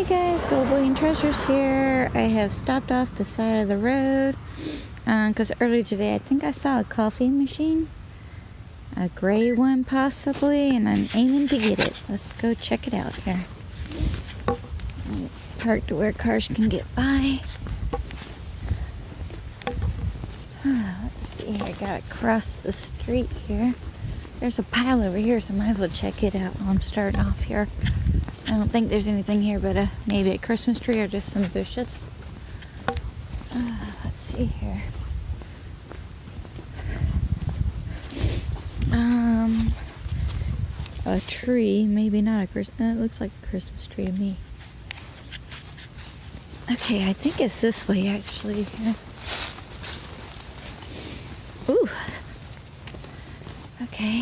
Guys, Goldblum Treasures here. I have stopped off the side of the road because earlier today I think I saw a coffee machine, a gray one possibly, and I'm aiming to get it. Let's go check it out here. Parked to where cars can get by. Let's see here, gotta cross the street here. There's a pile over here, so I might as well check it out while I'm starting off here. I don't think there's anything here but maybe a Christmas tree or just some bushes. Let's see here. A tree, maybe not a Christmas. It looks like a Christmas tree to me. Okay, I think it's this way actually. Ooh. Okay.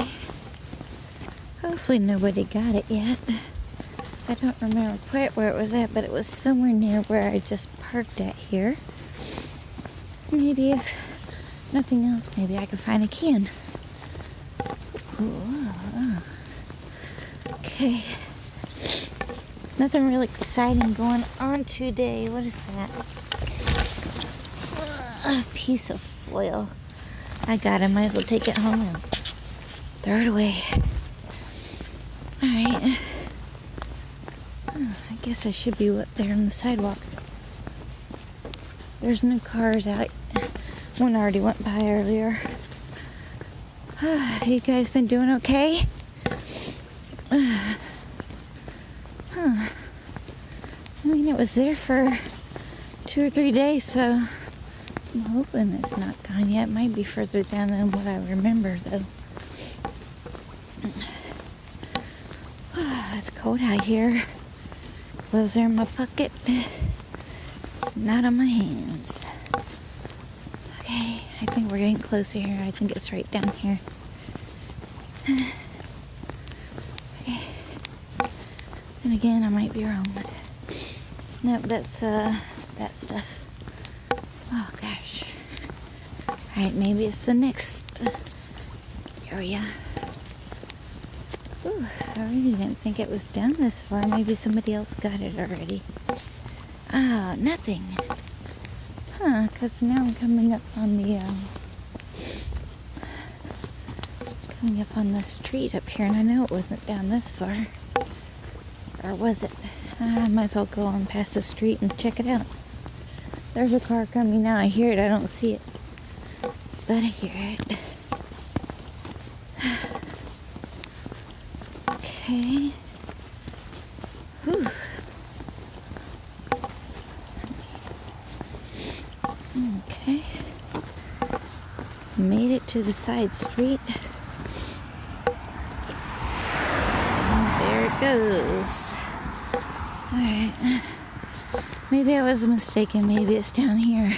Hopefully nobody got it yet. I don't remember quite where it was at, but it was somewhere near where I just parked at here. Maybe if nothing else, maybe I could find a can. Ooh. Okay. Nothing really exciting going on today. What is that? A piece of foil. I got it. Might as well take it home and throw it away. Alright. I guess I should be up there on the sidewalk. There's no cars out. One already went by earlier. You guys been doing okay? I mean, it was there for 2 or 3 days, so I'm hoping it's not gone yet. It might be further down than what I remember, though. It's cold out here. Gloves are in my pocket, not on my hands. Okay, I think we're getting closer here. I think it's right down here. Okay. And again, I might be wrong. Nope, that's that stuff. Oh gosh. Alright, maybe it's the next area. Ooh, I really didn't think it was down this far. Maybe somebody else got it already. Oh, nothing. Because now I'm coming up on the street up here, and I know it wasn't down this far. Or was it? I might as well go on past the street and check it out. There's a car coming now. I hear it. I don't see it. But I hear it. Okay. Whew. Okay. Made it to the side street. And there it goes. Alright. Maybe I was mistaken. Maybe it's down here.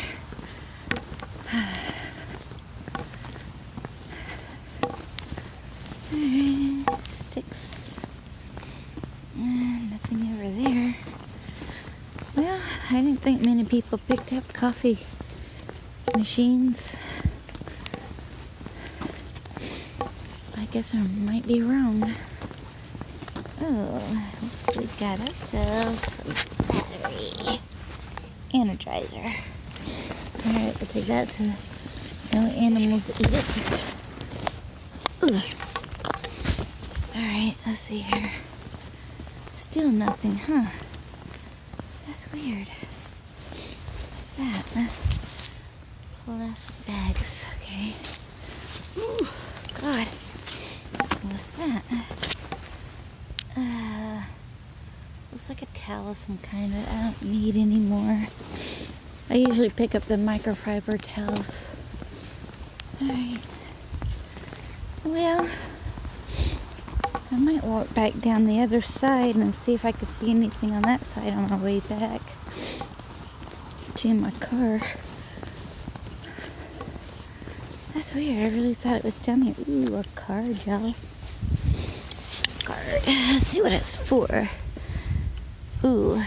Alright. Sticks. Nothing over there. Well, I didn't think many people picked up coffee machines. I guess I might be wrong. Oh, we got ourselves some battery energizer. Alright, we'll take that so no animals eat it. Ugh. Alright, let's see here. Still nothing, huh? That's weird. What's that? That's plastic bags. Okay. Ooh, God. What's that? Looks like a towel of some kind that I don't need anymore. I usually pick up the microfiber towels. Alright. Well, I might walk back down the other side and see if I can see anything on that side on my way back to my car. That's weird. I really thought it was down here. Ooh, a card, y'all. Card. Let's see what it's for. Ooh.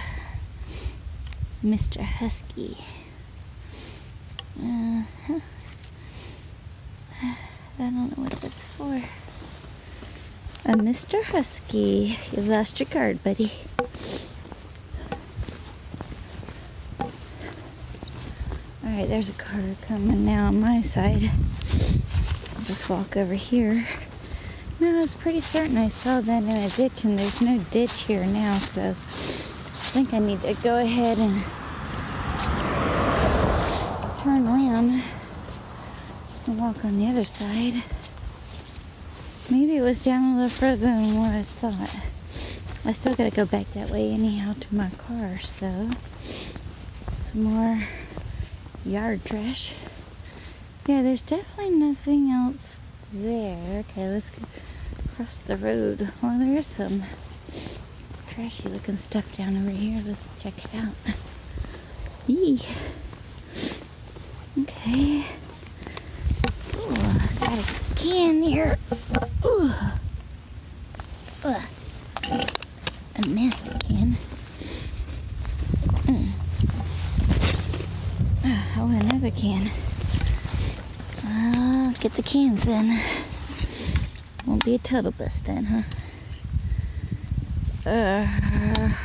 Mr. Husky. I don't know what that's for. A Mr. Husky. You lost your card, buddy. Alright, there's a car coming now on my side. I'll just walk over here. No, I was pretty certain I saw that in a ditch, and there's no ditch here now, so I think I need to go ahead and turn around and walk on the other side. Maybe it was down a little further than what I thought. I still gotta go back that way anyhow to my car, so some more yard trash. Yeah, there's definitely nothing else there. Okay, let's go across the road. Well, there's some trashy looking stuff down over here. Let's check it out. Yee. Okay. Ooh, I got a can here. Ooh. Ugh. A nasty can. Oh, another can. Get the cans in. Won't be a total bust then, huh?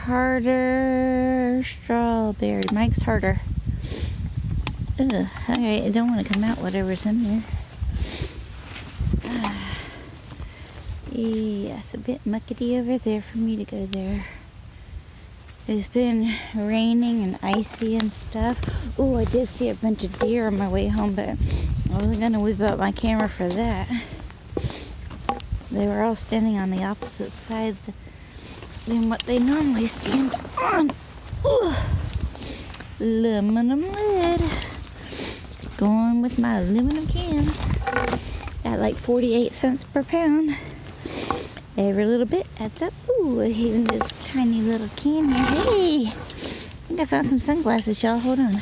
Harder strawberry. Mike's harder. Ugh. Alright, I don't want to come out whatever's in here. Yeah, it's a bit muckety over there for me to go there. It's been raining and icy and stuff. Oh, I did see a bunch of deer on my way home, but I wasn't going to whip out my camera for that. They were all standing on the opposite side than what they normally stand on. Ooh. Aluminum lid. Going with my aluminum cans. At like 48 cents per pound. Every little bit adds up. Ooh, even this tiny little can here. Hey! I think I found some sunglasses, y'all. Hold on.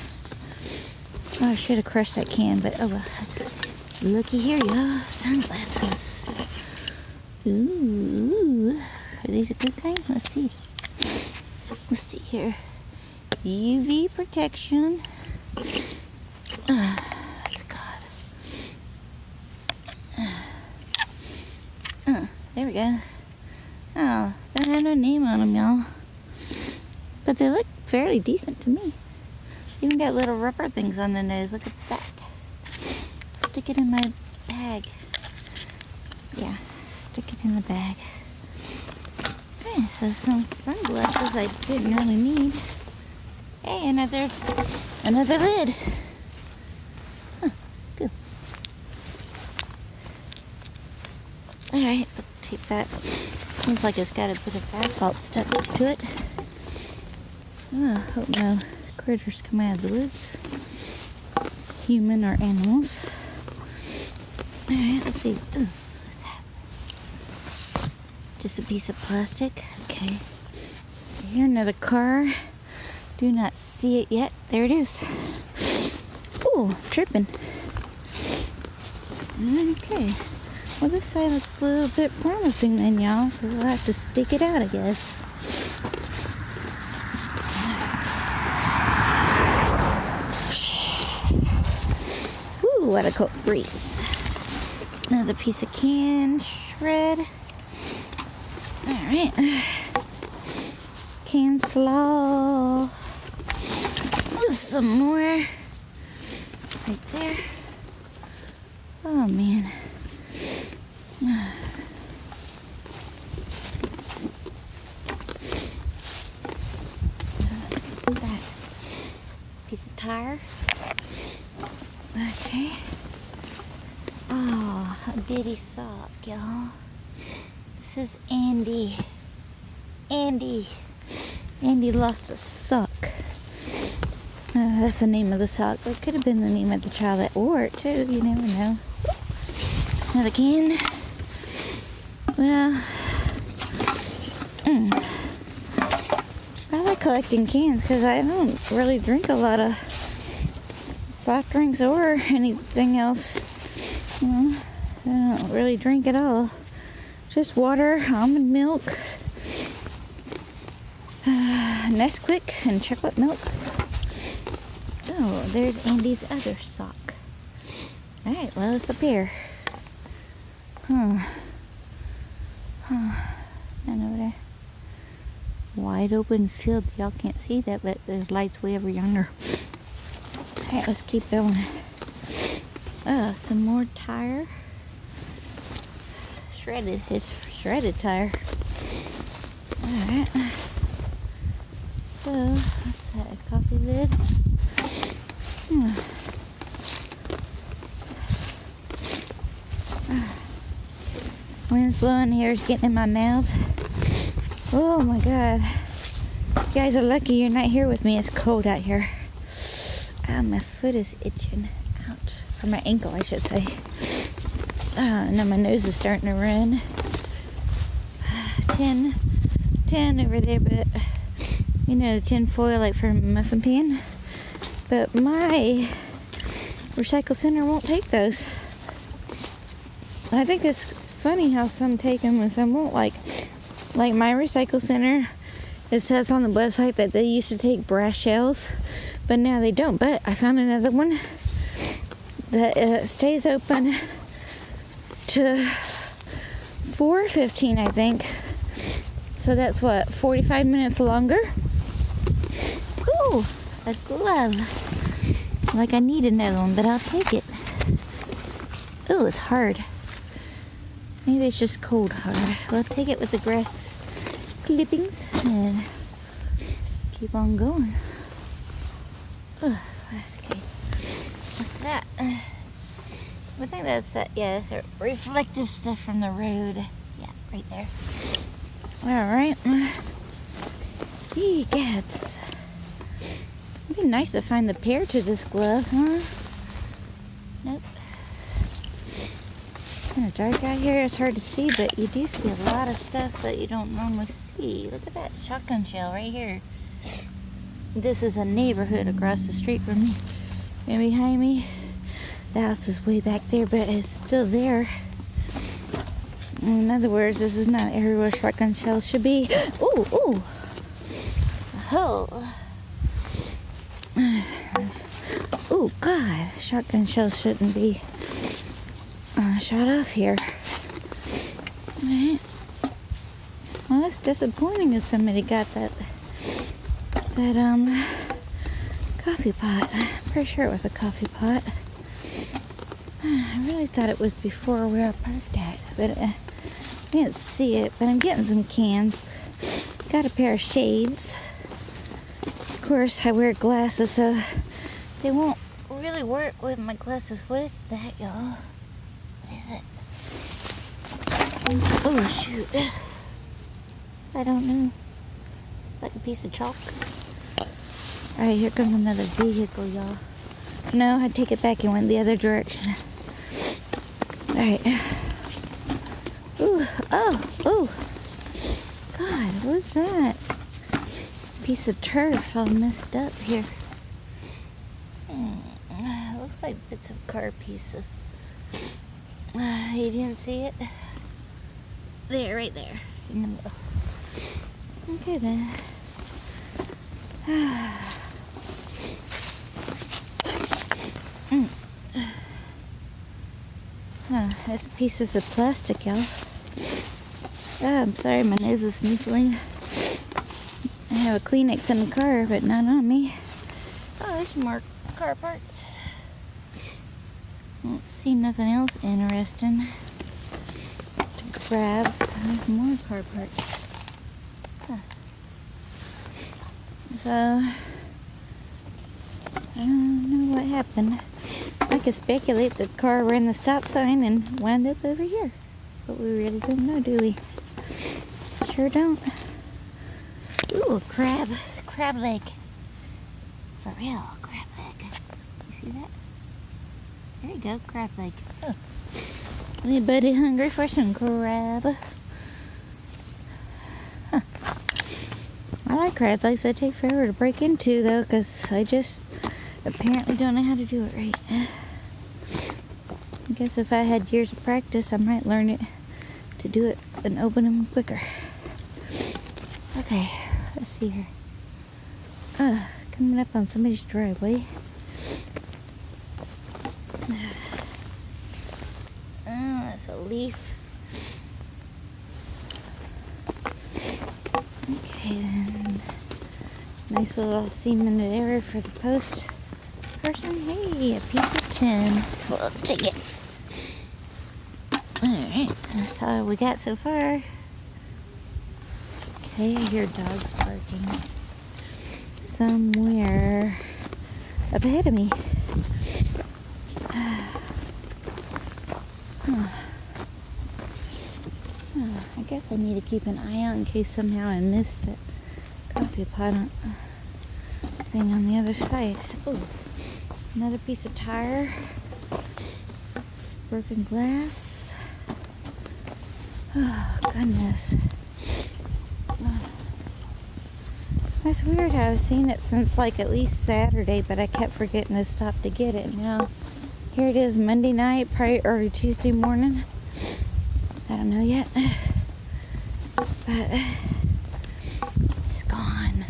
Oh, I should have crushed that can, but oh well. Looky here, y'all. Sunglasses. Ooh. Are these a good kind? Let's see. Let's see here. UV protection. That's God. There we go. Oh, they have no name on them, y'all. But they look fairly decent to me. Even got little rubber things on the nose. Look at that. Stick it in my bag. Yeah, stick it in the bag. Okay, so some sunglasses I didn't really need. Hey, another lid. Huh, good. Alright, I'll take that. Looks like it's got a bit of asphalt stuck to it. Oh, I hope no critters come out of the woods. Human or animals. Alright, let's see. Ooh, what's that? Just a piece of plastic. Okay. Here, another car. Do not see it yet. There it is. Ooh, tripping. Okay. Well, this side looks a little bit promising then, y'all. So we'll have to stick it out, I guess. Ooh, what a cold breeze. Another piece of can shred. Alright. Can slaw. Some more. Right there. Oh, man. That piece of tire. Okay. Oh, a bitty sock, y'all. This is Andy. Andy lost a sock. That's the name of the sock. It could have been the name of the child that wore it, too. You never know. Another can. Well, I like collecting cans because I don't really drink a lot of soft drinks or anything else. You know, I don't really drink at all. Just water, almond milk, Nesquik, and chocolate milk. Oh, there's Andy's other sock. Alright, well, it's up here. And over there. Wide open field. Y'all can't see that, but there's lights way over yonder. Alright, let's keep going. Some more tire. Shredded. It's shredded tire. Alright. So, what's that? A coffee lid? Wind's blowing, the air's getting in my mouth. Oh my god. You guys are lucky you're not here with me. It's cold out here. My foot is itching. Ouch. Or my ankle, I should say. Now my nose is starting to run. 10 over there, but you know, the tin foil like for a muffin pan. But my recycle center won't take those. I think it's funny how some take them and some won't. Like my recycle center, it says on the website that they used to take brass shells, but now they don't. But I found another one that stays open to 4:15, I think. So that's what, 45 minutes longer? Ooh, a glove. Like I need another one, but I'll take it. Ooh, it's hard. Maybe it's just cold hard. We'll take it with the grass clippings and keep on going. Okay. What's that? I think that's that. Yeah, that's that reflective stuff from the road. Yeah, right there. Alright. Egads. It'd be nice to find the pair to this glove, huh? Nope. It's kind of dark out here. It's hard to see, but you do see a lot of stuff that you don't normally see. Look at that shotgun shell right here. This is a neighborhood across the street from me. And behind me, the house is way back there, but it's still there. In other words, this is not everywhere shotgun shells should be. Ooh, ooh. Oh. Oh, God. Shotgun shells shouldn't be shot off here. Alright. Well, that's disappointing if somebody got that coffee pot. I'm pretty sure it was a coffee pot. I really thought it was before where I parked at, but I didn't see it. But I'm getting some cans. Got a pair of shades. Of course, I wear glasses, so they won't really work with my glasses. What is that, y'all? What is it? Oh, shoot. I don't know. Like a piece of chalk. Alright, here comes another vehicle, y'all. No, I take it back and went the other direction. Alright. Ooh, oh, ooh. God, what was that? Piece of turf all messed up here. Looks like bits of car pieces. You didn't see it? There, right there. In the middle. Okay then. There's pieces of plastic, y'all. I'm sorry, my nose is sniffling. I have a Kleenex in the car, but not on me. Oh, there's some more car parts. Don't see nothing else interesting to grab. More car parts. So, I don't know what happened. I could speculate the car ran the stop sign and wound up over here. But we really don't know, do we? Sure don't. Ooh, a crab. Crab leg. For real, crab leg. You see that? There you go, crab leg. Oh. Anybody hungry for some crab? Huh. I like crab legs. They take forever to break into, though, because I just apparently don't know how to do it right. I guess if I had years of practice, I might learn it to do it and open them quicker. Okay, let's see here. Coming up on somebody's driveway. Oh, that's a leaf. Okay then. Nice little cemented area for the post. person. Hey, a piece of tin. We'll take it. Alright, that's all we got so far. Okay, I hear dogs barking somewhere up ahead of me. I guess I need to keep an eye out in case somehow I missed that coffee pot thing on the other side. Oh, another piece of tire. It's broken glass. Oh, goodness. That's weird how I've seen it since like at least Saturday, but I kept forgetting to stop to get it. Now, here it is Monday night, probably early Tuesday morning. I don't know yet. But it's gone.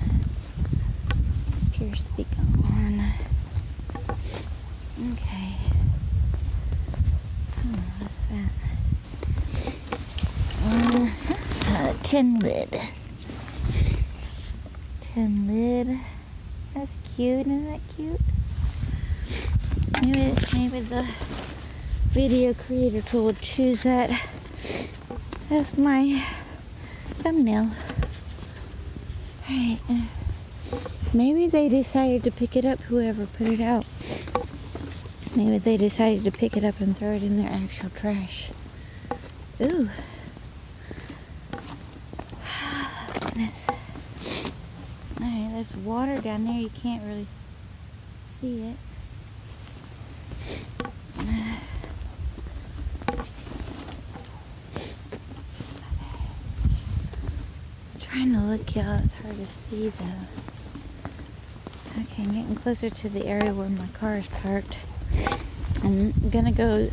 Appears to be gone. Okay. Oh, what's that? Tin lid. Tin lid. That's cute. Isn't that cute? Maybe the video creator tool would choose that as my thumbnail. Alright. Maybe they decided to pick it up, whoever put it out. Maybe they decided to pick it up and throw it in their actual trash. Ooh. Goodness. Alright, there's water down there. You can't really see it. Trying to look, y'all. It's hard to see though. Okay, I'm getting closer to the area where my car is parked. I'm gonna go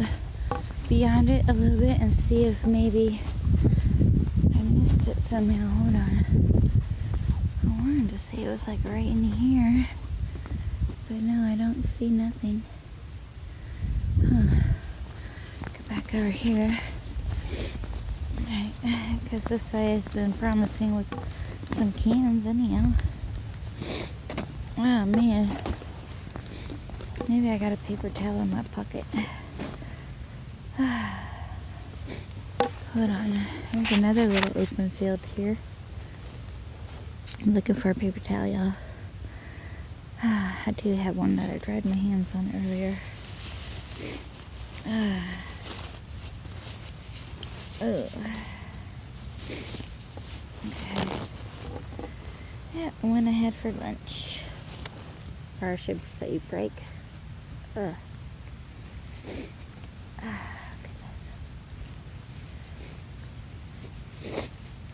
beyond it a little bit and see if maybe I missed it somehow. Hold on. I wanted to say it was like right in here, but no, I don't see nothing. Go back over here. Alright, because this side has been promising with some cans anyhow. Oh man. Maybe I got a paper towel in my pocket. Hold on. There's another little open field here. I'm looking for a paper towel, y'all. I do have one that I dried my hands on earlier. Oh. Okay. Yeah, went ahead for lunch. Or I should say break. Goodness.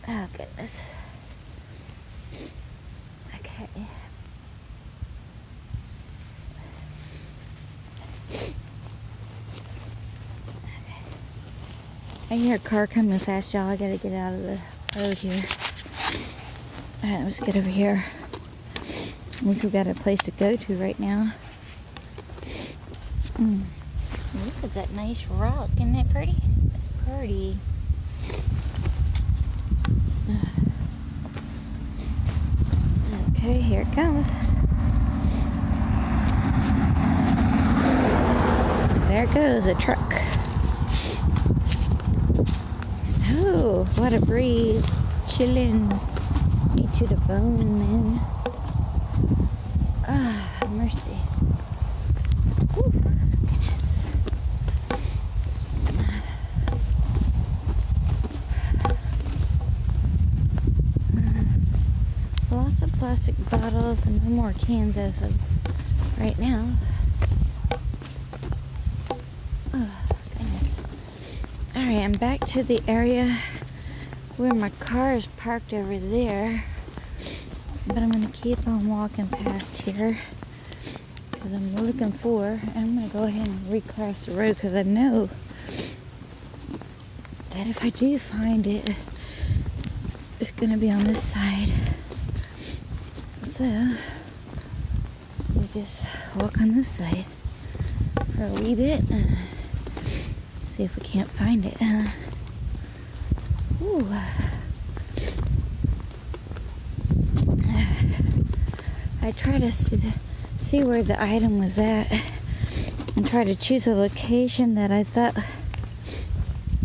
Oh, goodness. Okay. I hear a car coming fast, y'all. I gotta get out of the road here. Alright, let's get over here. At least we got a place to go to right now. Look at that nice rock. Isn't that pretty? That's pretty. Okay, here it comes. There goes a truck. Oh, what a breeze. Chilling me to the bone, man. Ah, mercy. Ooh, goodness. Lots of plastic bottles and no more cans as of right now. Oh, goodness. Alright, I'm back to the area where my car is parked over there. But I'm going to keep on walking past here because I'm looking for, and I'm going to go ahead and recross the road because I know that if I do find it, it's going to be on this side. So, we just walk on this side for a wee bit. See if we can't find it. Ooh. I try to see where the item was at and try to choose a location that I thought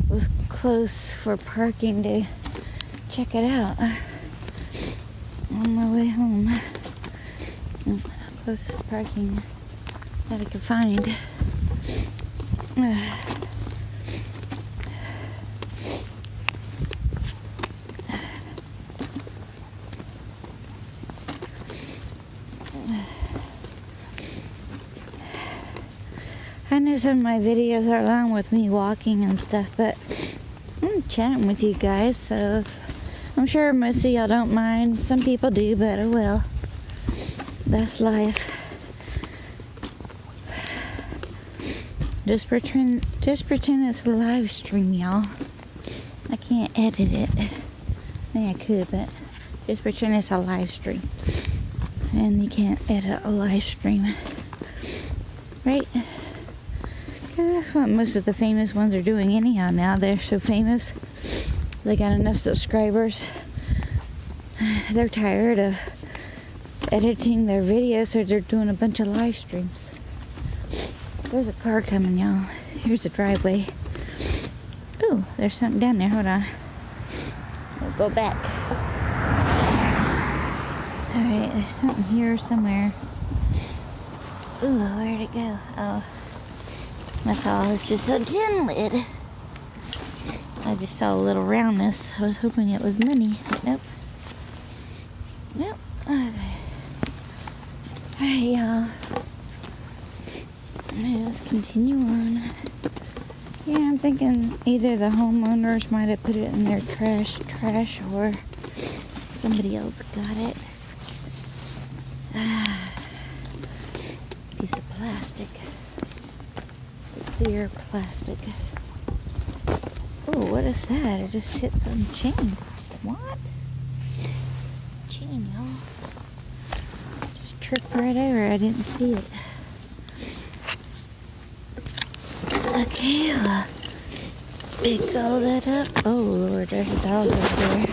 was close for parking to check it out on my way home. Closest parking that I could find. I know some of my videos are long with me walking and stuff, but I'm chatting with you guys, so I'm sure most of y'all don't mind. Some people do, but oh well. That's life. Just pretend it's a live stream, y'all. I can't edit it. I mean, I could, but just pretend it's a live stream. And you can't edit a live stream. Right? That's what most of the famous ones are doing anyhow now. They're so famous. They got enough subscribers. They're tired of editing their videos, so they're doing a bunch of live streams. There's a car coming, y'all. Here's the driveway. Ooh, there's something down there. Hold on. We'll go back. Alright, there's something here somewhere. Ooh, where'd it go? Oh. That's all. It's just a tin lid. I just saw a little roundness. I was hoping it was money, but nope. Nope. Okay. Alright, y'all. Let's continue on. Yeah, I'm thinking either the homeowners might have put it in their trash, or somebody else got it. Piece of plastic. Clear plastic. Oh, what is that? It just hit some chain. What? Chain, y'all. Just tripped right over. I didn't see it. Okay, pick all that up. Oh, Lord, there's a dog over there.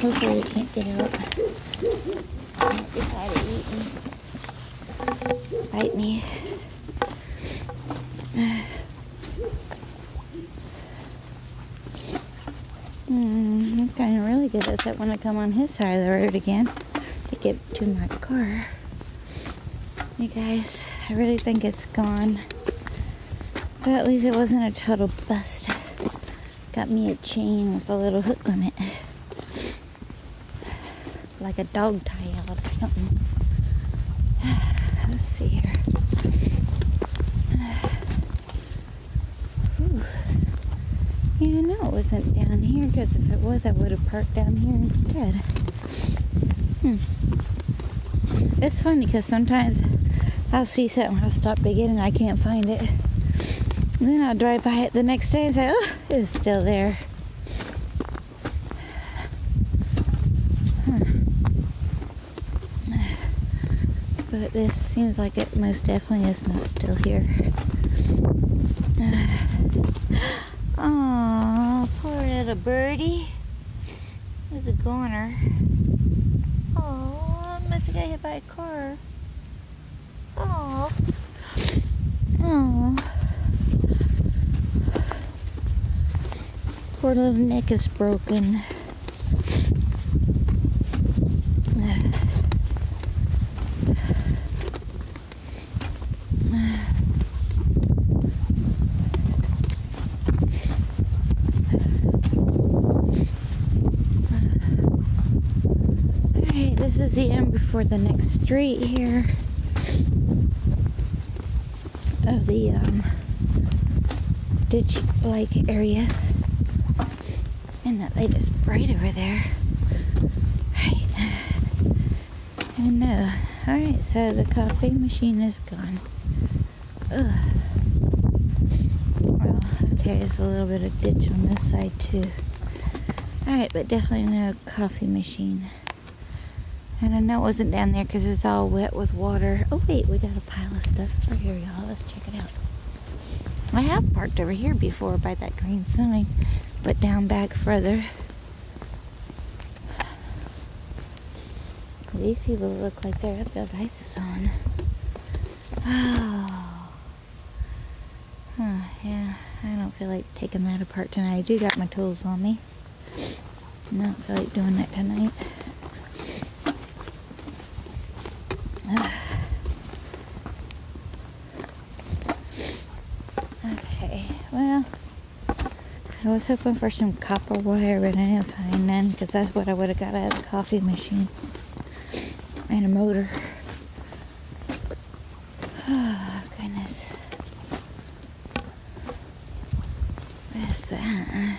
Hopefully it can't get out. It's tired of eating. Bite me. I'm kind of really good at that when I come on his side of the road again to get to my car. You guys, I really think it's gone. But at least it wasn't a total bust. Got me a chain with a little hook on it. Like a dog tie out or something. Let's see here. Whew. Yeah, I know it wasn't down here, because if it was, I would have parked down here instead. It's funny, because sometimes I'll see something, I'll stop to get it, and I can't find it. And then I'll drive by it the next day and say, oh, it's still there. But this seems like it most definitely is not still here. Oh, poor little birdie. There's a goner. Oh, I must have got hit by a car. Oh. Oh. Poor little neck is broken. This is the end before the next street here of the ditch-like area. And that light is bright over there. Right. I know. Alright, so the coffee machine is gone. Ugh. Well, okay, there's a little bit of ditch on this side too. Alright, but definitely no coffee machine. And I know it wasn't down there because it's all wet with water. Oh, wait, we got a pile of stuff over here, y'all. Let's check it out. I have parked over here before by that green sign, but down back further. These people look like they're up. The lights is on. Oh. Huh, yeah. I don't feel like taking that apart tonight. I do got my tools on me. I don't feel like doing that tonight. Okay, well, I was hoping for some copper wire, but I didn't find none, because that's what I would have got out of the coffee machine. And a motor. Oh, goodness. What is that?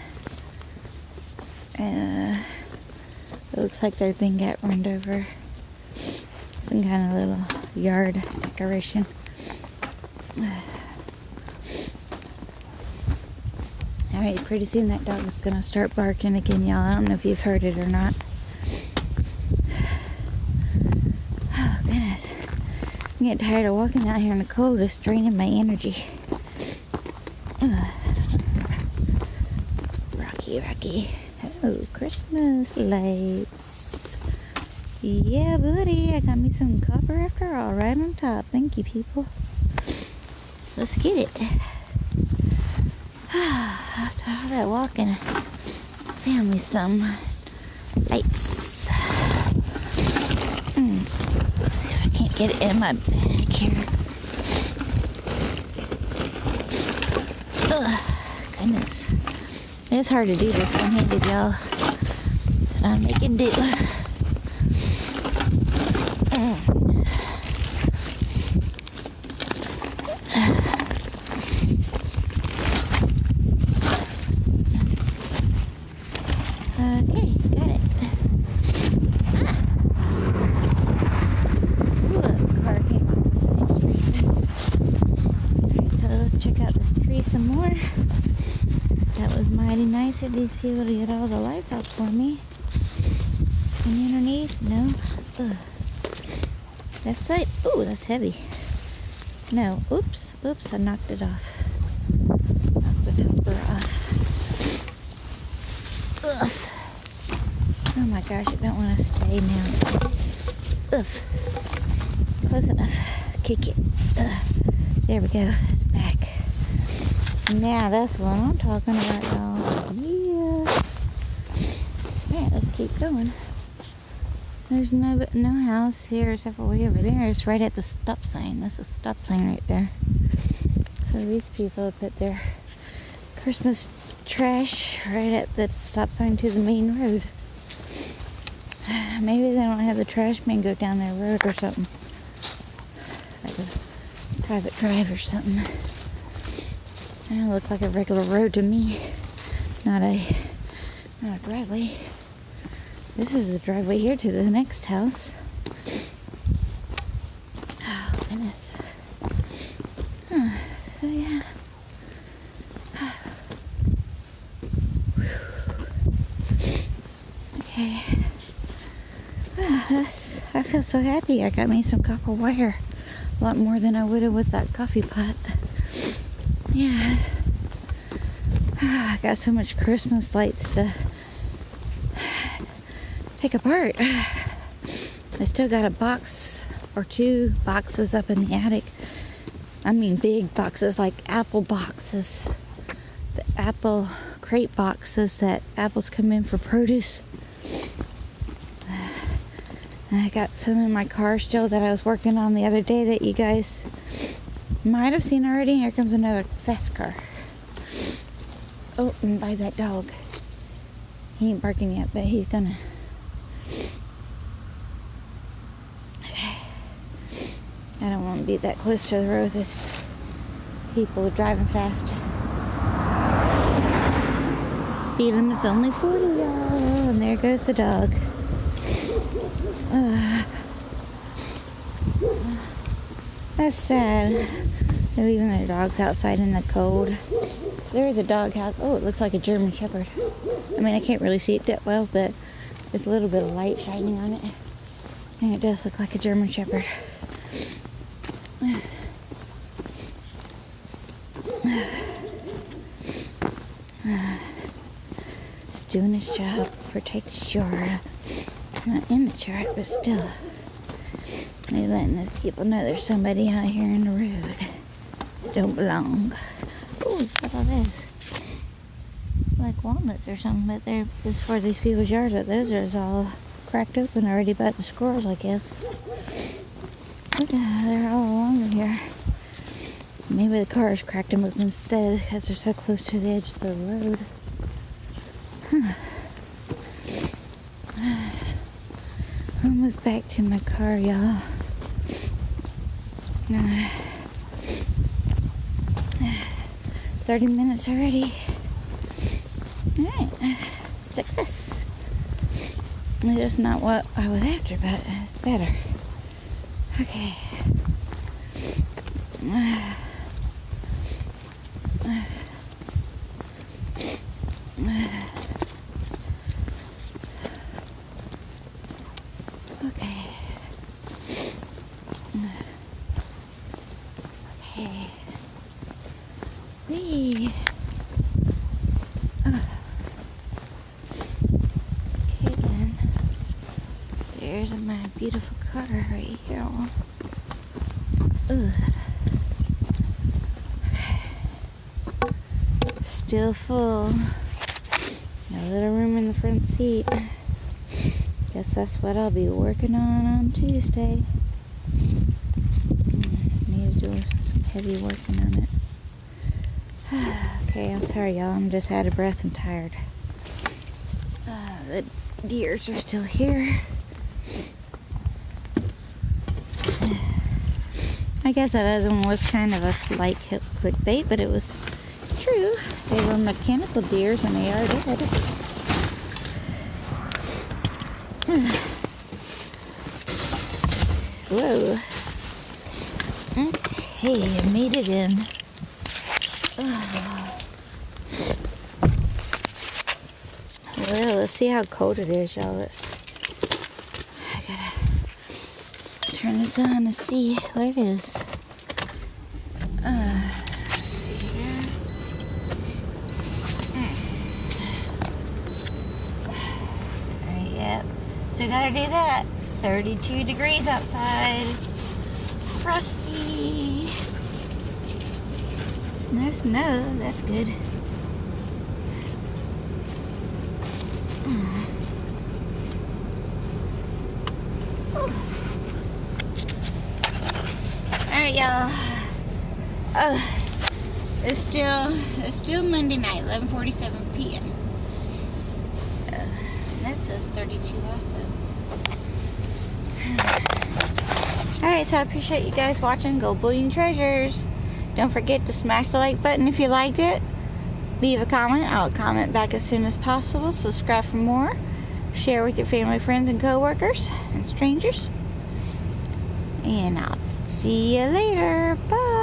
It looks like their thing got run over. Some kind of little yard decoration. Alright, pretty soon that dog is going to start barking again, y'all. I don't know if you've heard it or not. Oh, goodness. I'm getting tired of walking out here in the cold. It's draining my energy. Rocky. Oh, Christmas lights. Yeah, buddy. I got me some copper after all. Right on top. Thank you, people. Let's get it. After all that walking, found me some lights. Let's see if I can't get it in my bag here. Goodness. It's hard to do this one-handed, y'all. But I'm making do. Okay, got it. Ooh, a car came off the side street. Alright, so let's check out this tree some more. That was mighty nice of these people to get all the lights out for me. And underneath, no. Ugh. That side, ooh, that's heavy. No, oops, I knocked it off. Knocked the topper off. Ugh. Oh my gosh, I don't want to stay now. Ugh. Close enough. Kick it. Ugh. There we go. It's back. Now that's what I'm talking about, y'all. Yeah. Alright, let's keep going. There's no house here except for way over there. It's right at the stop sign. That's a stop sign right there. So these people put their Christmas trash right at the stop sign to the main road. Maybe they don't have the trash man go down their road or something. Like a private drive or something. It looks like a regular road to me. Not a driveway. This is a driveway here to the next house. Oh, goodness. So, yeah. Okay. I feel so happy I got me some copper wire. A lot more than I would have with that coffee pot. Yeah. I got so much Christmas lights to take apart. I still got a box or 2 boxes up in the attic. I mean big boxes, like apple boxes. The apple crate boxes that apples come in for produce. I got some in my car still that I was working on the other day that you guys might have seen already. Here comes another fast car. Oh, and by that dog. He ain't barking yet, but he's gonna. Okay. I don't want to be that close to the road. There's people driving fast. Speed limit's only 40, y'all. And there goes the dog. That's sad. They're leaving their dogs outside in the cold. There is a dog house. Oh, it looks like a German Shepherd. I mean, I can't really see it that well, but there's a little bit of light shining on it. And it does look like a German Shepherd. It's doing its job. Protect your Not in the chart, but still. They're letting those people know there's somebody out here in the road that don't belong. Oh, look at all this. Like walnuts or something, but they're as for these people's yards, but those are all cracked open already by the squirrels, I guess. Look at how they're all along in here. Maybe the cars cracked them open instead because they're so close to the edge of the road. Almost back to my car, y'all. 30 minutes already. Alright, success. It's just not what I was after, but it's better. Okay. Okay. Whee. Okay then. There's my beautiful car right here. Ugh. Still full. A little room in the front seat. Guess that's what I'll be working on Tuesday. Need to do some heavy working on it. Okay, I'm sorry, y'all. I'm just out of breath and tired. The deers are still here. I guess that other one was kind of a slight clickbait, but it was true. They were mechanical deers and they are dead. Whoa. Okay, I made it in. Well, let's see how cold it is, y'all. I gotta turn this on to see what it is. Let's see here. Yep. So we gotta do that. 32 degrees outside. Frosty. No snow. That's good. Alright, y'all. It's still Monday night, 11:47 p.m. And that says 32 also. Alright, so I appreciate you guys watching Gold Bullion Treasures. Don't forget to smash the like button if you liked it. Leave a comment. I'll comment back as soon as possible. Subscribe for more. Share with your family, friends, and co-workers and strangers. And I'll see you later. Bye.